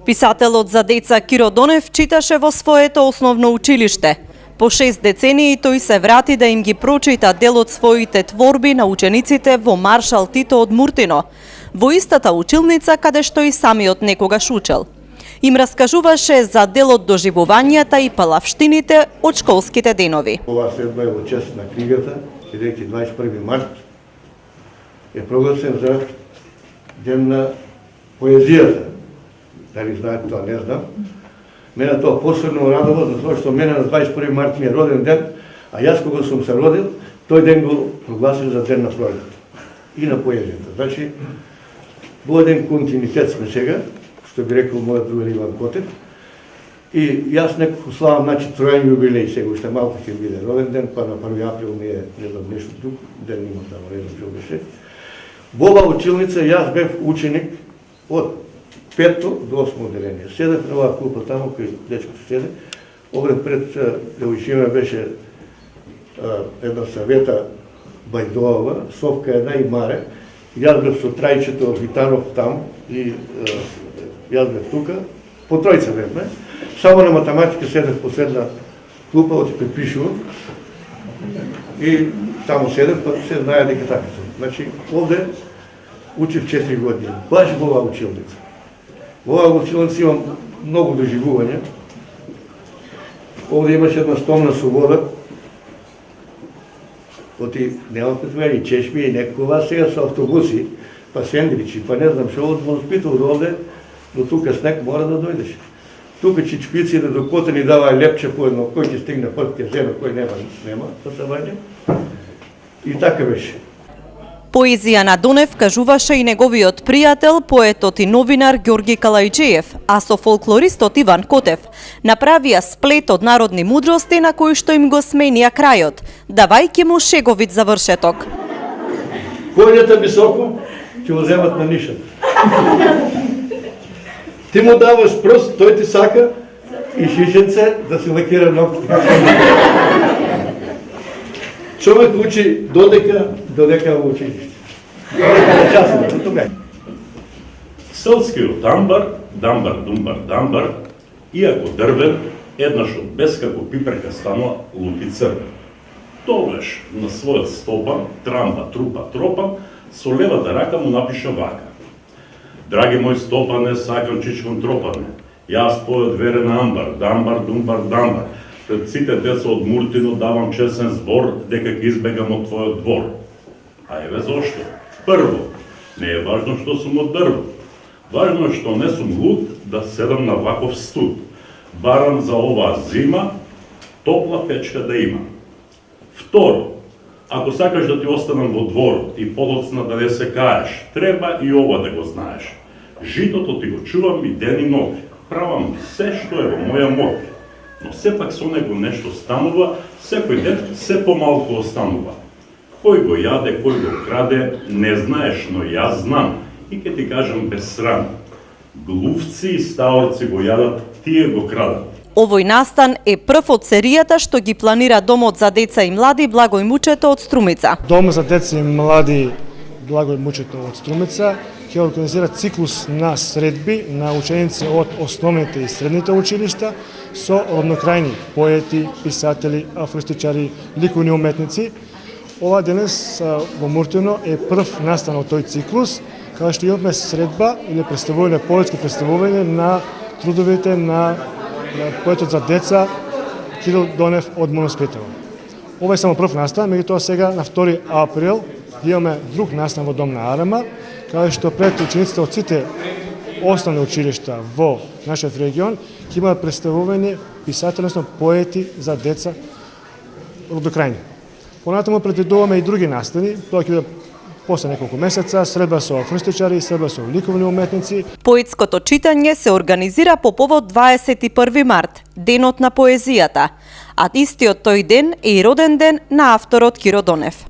Писателот за деца Киро Донев читаше во своето основно училиште. По 6 децении тој се врати да им ги прочита дел од своите творби на учениците во Маршал Тито од Муртино, во истата училница каде што и самиот некогаш учел. Им раскажуваше за дел од доживувањата и палавштините од школските денови. Ова следба е во чест на книгата, бидејќи 21 март е прогласен за ден на поезијата. Дали знаете тоа, не знам. Мене тоа посебно радува, затоа што мене на 21 март ми е роден ден, а јас кога сум се родил, тој ден го прогласил за ден на пролетот и на поезијата. Значи, во еден континуитет сме сега, што би рекол мојот другар Иван Котев, и јас некако славам, значи, тројен јубилеј, сега уште малку ќе биде роден ден, па на 1 април ми е, не знам, нешто тук, ден има тамо, не знам што беше. Во оваа училница јас бев ученик од 5-то до 8-то одделение. Седев на оваа клупа тамо, кој дечко седе. Овде пред Девојчиме беше една Савета Бајдоова, Совка една и Маре. Јас бев со Трајчето Витанов там и јас бев тука. По тројца бевме. Само на математика седев последна клупа, оти препишував. И таму седев, па се знае дека така сум. Значи, овде учев 4 години. Баш во оваа училница. Во оваа училница имам многу доживувања. Овде имаше една стомна со вода. Оти немавме тоа и чешми и некога сега со автобуси, па сендвичи, па не знам што, од Воспитал до овде, до тука снег мора да дојдеш. Тука чичпици да докота ни даваа лепче по едно, кој ќе стигне прв ќе земе, кој нема, па се ваѓа. И така беше. Поезија на Донев кажуваше и неговиот пријател, поетот и новинар Ѓорги Калајџиев, а со фолклористот Иван Котев направија сплет од народни мудрости на кои што им го сменија крајот, давајќи му шеговит завршеток. Коњата високо, ќе го земат на нишата. Ти му даваш прст, тој ти сака и шишенце да си лакира ногти. Човек учи додека во училиште. Часове, тоа е. Селскиот амбар, дамбар, иако дрвен, еднаш од без како пиперка станува лути црвен. Тогаш на својот стопан, трамба, трупа, тропан, со левата рака му напиша вака. Драги мој стопане, сакам чичкон тропане, јас твојот верен амбар, дамбар, пред сите деца од Муртино давам чесен збор дека ќе избегам од твојот двор. А еве зошто? Прво, не е важно што сум од дрво. Важно е што не сум луд да седам на ваков студ. Барам за оваа зима, топла печка да има. Второ, ако сакаш да ти останам во дворот и подоцна да не се каеш, треба и ова да го знаеш. Житото ти го чувам и ден и ноќ. Правам се што е во моја моќ. Но сепак со него нешто станува, секој ден се помалку останува. Кој го јаде, кој го краде, не знаеш, но јас знам. И ке ти кажам без срам. Глувци и стаорци го јадат, тие го крадат. Овој настан е прв од серијата што ги планира Домот за деца и млади Благој Мучето од Струмица. Дом за деца и млади Благој Мучето од Струмица ќе организира циклус на средби на ученици од основните и средните училишта со роднокрајни поети, писатели, афористичари, ликовни уметници. Ова денес во Муртино е прв настан од тој циклус, каде што имаме средба или представување, поетски представување на трудовите на поетот за деца Киро Донев од Моноспитово. Ова е само прв настан, меѓутоа сега на 2 април имаме друг настан во Дом на Арама, каде што пред учениците од сите основни училишта во нашиот регион ќе имаат представување писатели, поети за деца роднокрајни. Понатаму предвидуваме и други настани, тоа ќе биде после неколку месеца, средба со афористичари, средба со ликовни уметници. Поетското читање се организира по повод 21 март, денот на поезијата, а истиот тој ден е и роден ден на авторот Киро Донев.